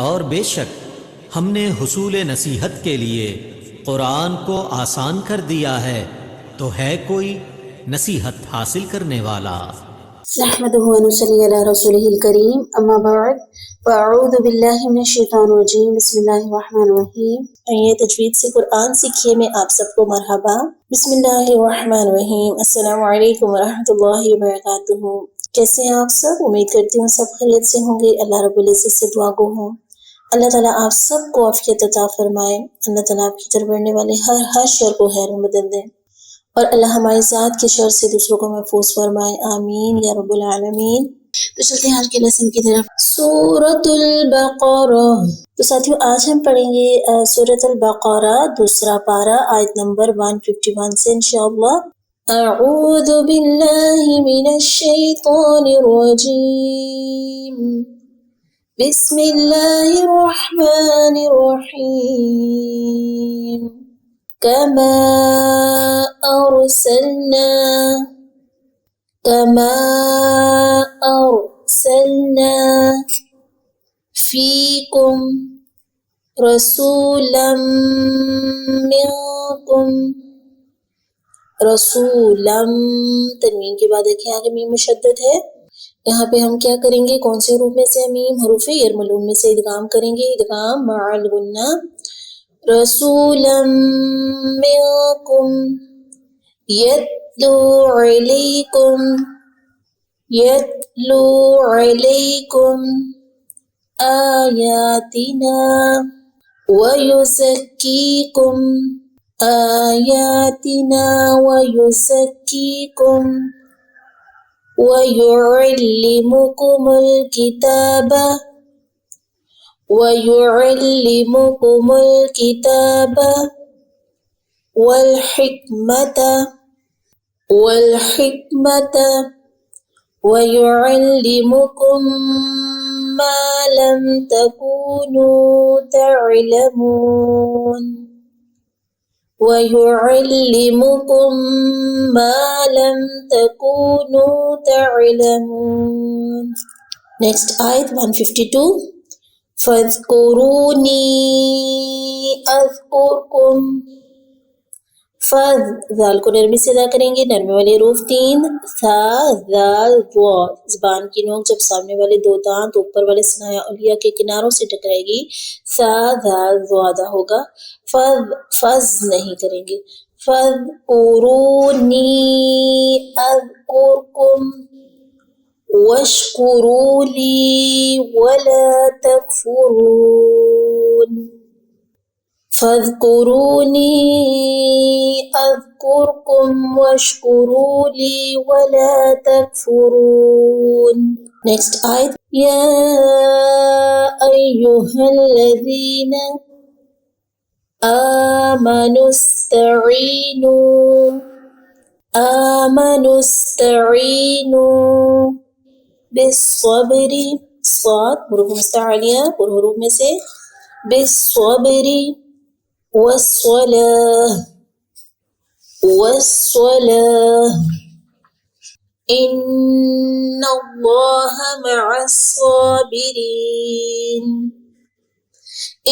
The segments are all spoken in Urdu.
اور بے شک ہم نے حصول نصیحت کے لیے قرآن کو آسان کر دیا ہے، تو ہے کوئی نصیحت حاصل کرنے والا؟ نحمده ونصلي على رسوله الكريم اما بعد فاعوذ باللہ من الشیطان الرجیم بسم اللہ الرحمن الرحیم۔ آئیے تجوید سے قرآن سیکھیے میں آپ سب کو مرحبا۔ بسم اللہ الرحمن الرحیم۔ السلام علیکم ورحمۃ اللہ وبرکاتہ۔ کیسے ہیں آپ سب؟ امید کرتی ہوں سب خیریت سے ہوں گے۔ اللہ رب العزت سے دعا گو ہوں اللہ تعالیٰ آپ سب کو عافیت عطا فرمائے۔ اللہ تعالیٰ آپ کی طرف بڑھنے والے ہر شر کو خیر میں بدل دے، اور اللہ ہماری ذات کے شر سے دوسروں کو محفوظ فرمائے، آمین یا رب العالمین۔ تو چلتے ہیں آج کے لیسن کی طرف، سورۃ البقرہ۔ تو ساتھیو آج ہم پڑھیں گے سورۃ البقرہ دوسرا پارہ آیت نمبر 151 سے انشاءاللہ۔ اعوذ باللہ من الشیطان الرجیم، بسم اللہ الرحمن الرحیم۔ كما أرسلنا فيكم رسولا منكم، رسولا تنوین کے بعد دیکھیں آگے میم مشدد ہے۔ یہاں پہ ہم کیا کریں گے؟ کون سے حروف میں سے؟ میم حروف یرملون میں سے ادغام کریں گے، ادغام مع الغنہ۔ رسولا منکم یتلو علیکم آیاتنا ویزکیکم ویعلمکم الکتاب والحکمة ويعلمكم ما لم تكونوا تعلمون Next آیت 152، فَاذْكُرُونِي أَذْكُرْكُمْ۔ ذال کو نرمی سے ادا کریں گے، نرمی والے حروف 3 ثا ذال ضا۔ زبان کی نوک جب سامنے والے دو دانت اوپر والے ثنایا علیہ کے کناروں سے ٹکرائے گی، ثا ذال ضا ادا ہوگا، فز نہیں کریں گے۔ فَاذْكُرُونِی أَذْكُرْكُمْ وَاشْكُرُوا لِی وَلَا تَکْفُرُونَ۔ فَاذْكُرُونِی أَذْكُرْكُمْ وَاشْكُرُوا لِی وَلَا تَکْفُرُونَ۔ Next آیت، یا أَیُّہَا الَّذِینَ آمَنُوا اسْتَعِینُوا بالصبر، صاد حروف مستعلیہ پورے حروف میں سے، بالصبر والصلاة إن الله مع الصابرين،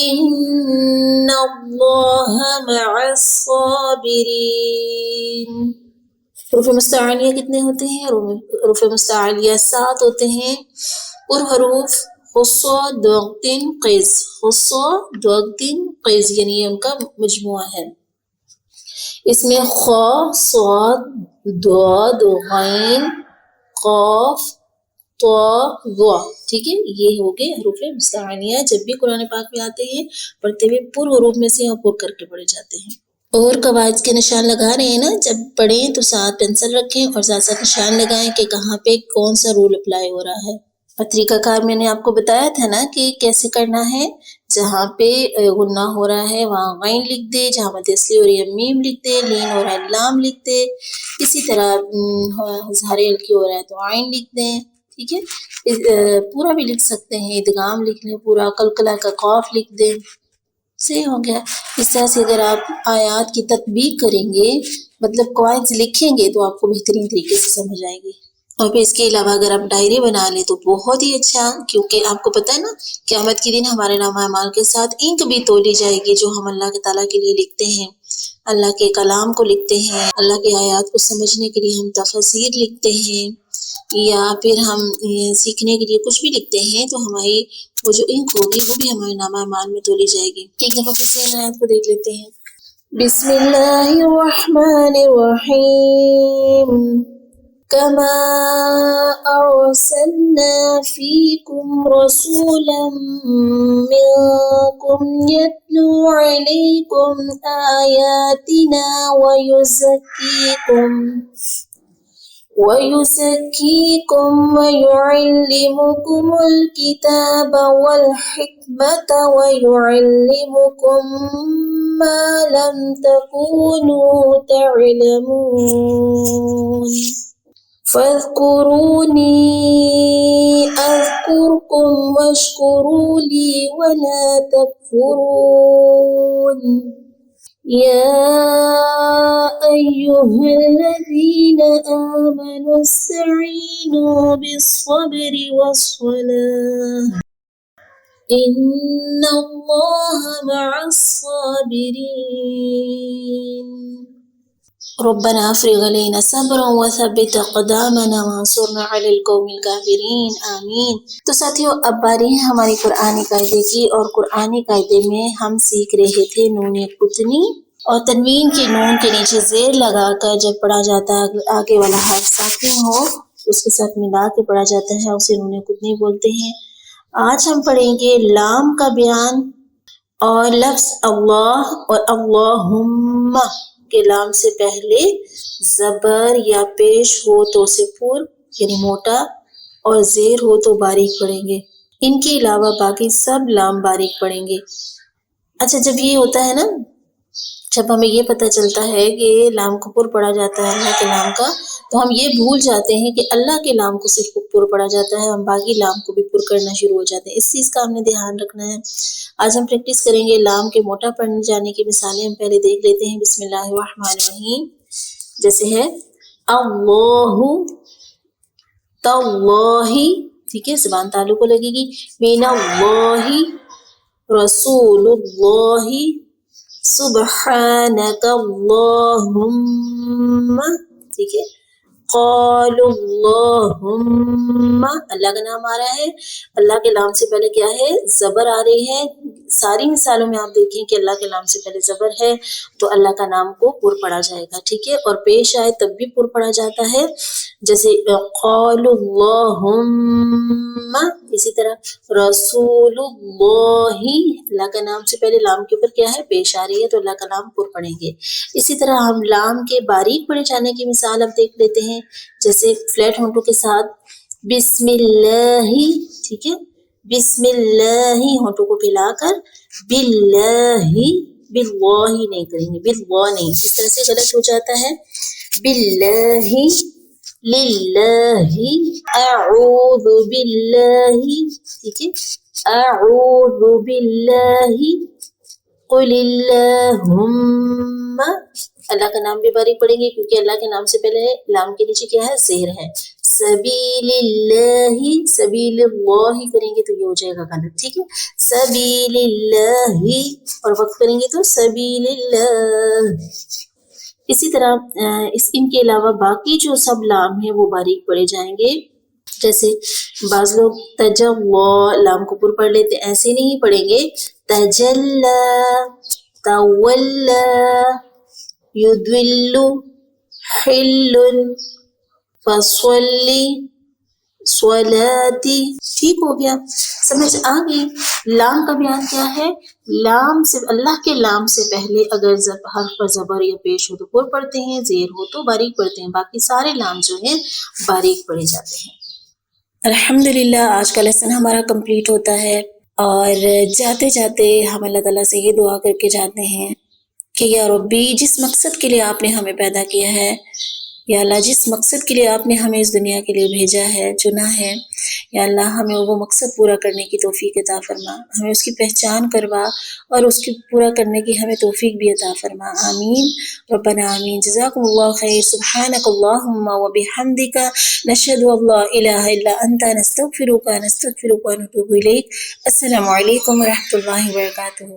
إن الله مع الصابرين۔ حروف مستعلیہ کتنے ہوتے ہیں؟ حروف مستعلیہ 7 ہوتے ہیں، اور حروف خصو دوغتن قیز، خصو دوغتن قیز یعنی یہ ان کا مجموعہ ہے۔ اس میں خا، صاد، ضاد، غین، قاف، طا، ظا، ٹھیک ہے، یہ ہو گئے حروف مستعلیہ۔ جب بھی قرآن پاک میں آتے ہیں پڑھتے ہوئے پر حروف میں سے پر کر کے پڑھے جاتے ہیں۔ اور قواعد کے نشان لگا رہے ہیں نا، جب پڑھیں تو ساتھ پینسل رکھیں اور ساتھ ساتھ نشان لگائیں کہ کہاں پہ کون سا رول اپلائی ہو رہا ہے۔ طریقہ کار میں نے آپ کو بتایا تھا نا کہ کیسے کرنا ہے۔ جہاں پہ غنہ ہو رہا ہے وہاں غین لکھ دے، جہاں مد اصلی ہو رہی ہے میم لکھ دے، لین ہو رہا ہے لام لکھ دے، اسی طرح اظہار ہلکی ہو رہا ہے تو عین لکھ دیں، ٹھیک ہے۔ پورا بھی لکھ سکتے ہیں، ادغام لکھ لیں پورا، قلقلہ کا قاف لکھ دیں، صحیح ہو گیا۔ اس طرح سے اگر آپ آیات کی تطبیق کریں گے، مطلب قواعد لکھیں گے، تو آپ کو بہترین طریقے سے سمجھ آئے گی۔ اور پھر اس کے علاوہ اگر آپ ڈائری بنا لیں تو بہت ہی اچھا، کیونکہ آپ کو پتہ ہے نا قیامت کے دن ہمارے نامہ اعمال کے ساتھ انک بھی تولی جائے گی جو ہم اللہ کے تعالیٰ کے لیے لکھتے ہیں، اللہ کے کلام کو لکھتے ہیں، اللہ کی آیات کو سمجھنے کے لیے ہم تفاسیر لکھتے ہیں، یا پھر ہم سیکھنے کے لیے کچھ بھی لکھتے ہیں، تو ہماری وہ جو انک ہوگی وہ بھی ہمارے نامہ اعمال میں تولی جائے گی۔ ایک دفعہ پھر سے آیات کو دیکھ لیتے ہیں۔ بسم اللہ الرحمن الرحیم كما أرسلنا فيكم رسولا منكم يتلو عليكم آياتنا ويزكيكم ويعلمكم الكتاب والحكمة ويعلمكم ما لم تكونوا تعلمون فاذكروني أذكركم واشكروا لي ولا تكفرون يا أيها الذين آمنوا استعينوا بالصبر والصلاة إن الله مع الصابرين ربنا افرغ علينا صبرا وثبت اقدامنا وانصرنا على القوم الكافرين آمین۔ تو ساتھیو اب باری ہے ہماری قرآنی قاعدے کی، اور قرآنی قاعدے میں ہم سیکھ رہے تھے نون قطنی، اور تنوین کے نون کے نیچے زیر لگا کر جب پڑھا جاتا ہے آگے والا حرف ساکن ہو اس کے ساتھ ملا کے پڑھا جاتا ہے، اسے نون قطنی بولتے ہیں۔ آج ہم پڑھیں گے لام کا بیان اور لفظ اللہ اور اللہم کے لام سے پہلے زبر یا پیش ہو تو اسے پر یعنی موٹا اور زیر ہو تو باریک پڑھیں گے۔ ان کے علاوہ باقی سب لام باریک پڑھیں گے۔ اچھا جب یہ ہوتا ہے نا، جب ہمیں یہ پتہ چلتا ہے کہ لام کو پر پڑھا جاتا ہے اللہ کے لام کا، تو ہم یہ بھول جاتے ہیں کہ اللہ کے لام کو صرف پر پڑھا جاتا ہے، ہم باقی لام کو بھی پر کرنا شروع ہو جاتے ہیں۔ اس چیز کا ہم نے دھیان رکھنا ہے۔ آج ہم پریکٹس کریں گے لام کے موٹا پڑھنے جانے کی مثالیں ہم پہلے دیکھ لیتے ہیں۔ بسم اللہ الرحمن الرحیم، جیسے ہے اللہ تاللہ، ٹھیک ہے، زبان تالو کو لگے گی، من اللہ رسول اللہ سبحانک اللہم، ٹھیک ہے، قالوا اللہم، اللہ کا نام آ رہا ہے، اللہ کے نام سے پہلے کیا ہے؟ زبر آ رہی ہے۔ ساری مثالوں میں آپ دیکھیں کہ اللہ کے نام سے پہلے زبر ہے تو اللہ کا نام کو پر پڑھا جائے گا، ٹھیک ہے، اور پیش آئے تب بھی پر پڑھا جاتا ہے، جیسے قالوا اللہم، اسی طرح رسول اللہ، اللہ کا نام سے پہلے لام کے اوپر کیا ہے؟ پیش آ رہی ہے تو اللہ کا نام پر پڑھیں گے۔ اسی طرح ہم لام کے باریک پڑھے جانے کی مثال اب دیکھ لیتے ہیں، جیسے فلیٹ ہونٹوں کے ساتھ بسم اللہ، ٹھیک ہے، بسم اللہ، ہونٹوں کو پھیلا کر باللہ، باللہ نہیں کریں گے، باللہ نہیں، اس طرح سے غلط ہو جاتا ہے۔ باللہ، للہ، اعوذ باللہ، ٹھیک ہے، اعوذ باللہ، قل اللہم، اللہ کا نام بھی باریک پڑھیں گے کیونکہ اللہ کے نام سے پہلے لام کے نیچے کیا ہے؟ زیر ہے۔ سبیل اللہ، سبیل اللہ کریں گے تو یہ ہو جائے گا غلط، ٹھیک ہے، سبیل اللہ، اور وقت کریں گے تو سبیل اللہ۔ اسی طرح ان کے علاوہ باقی جو سب لام ہیں وہ باریک پڑھے جائیں گے، جیسے بعض لوگ تجلی لام کو پر پڑھ لیتے، ایسے نہیں پڑھیں گے، تجلی، تولی، یدل، حل، فصلی، صلاتی، ٹھیک ہو گیا، سمجھ آ گئی۔ لام کا بیان کیا ہے؟ لام سے اللہ کے لام سے پہلے اگر حرف پر زبر یا پیش ہو تو پر پڑھتے ہیں، زیر ہو تو باریک پڑھتے ہیں، باقی سارے لام جو ہیں باریک پڑھے جاتے ہیں۔ الحمدللہ آج کا لیسن ہمارا کمپلیٹ ہوتا ہے، اور جاتے جاتے ہم اللہ تعالیٰ سے یہ دعا کر کے جاتے ہیں کہ یا ربی، جس مقصد کے لیے آپ نے ہمیں پیدا کیا ہے یا اللہ جس مقصد کے لیے آپ نے ہمیں اس دنیا کے لیے بھیجا ہے چنا ہے، یا اللہ ہمیں وہ مقصد پورا کرنے کی توفیق عطا فرما، ہمیں اس کی پہچان کروا اور اس کی پورا کرنے کی ہمیں توفیق بھی عطا فرما، آمین ربنا آمین۔ جزاکم اللہ خیر، سبحانک اللہم و بحمدک، نشہد ان لا الہ الا انت، نستغفرک ونتوب الیک۔ السلام علیکم ورحمۃ اللہ وبرکاتہ۔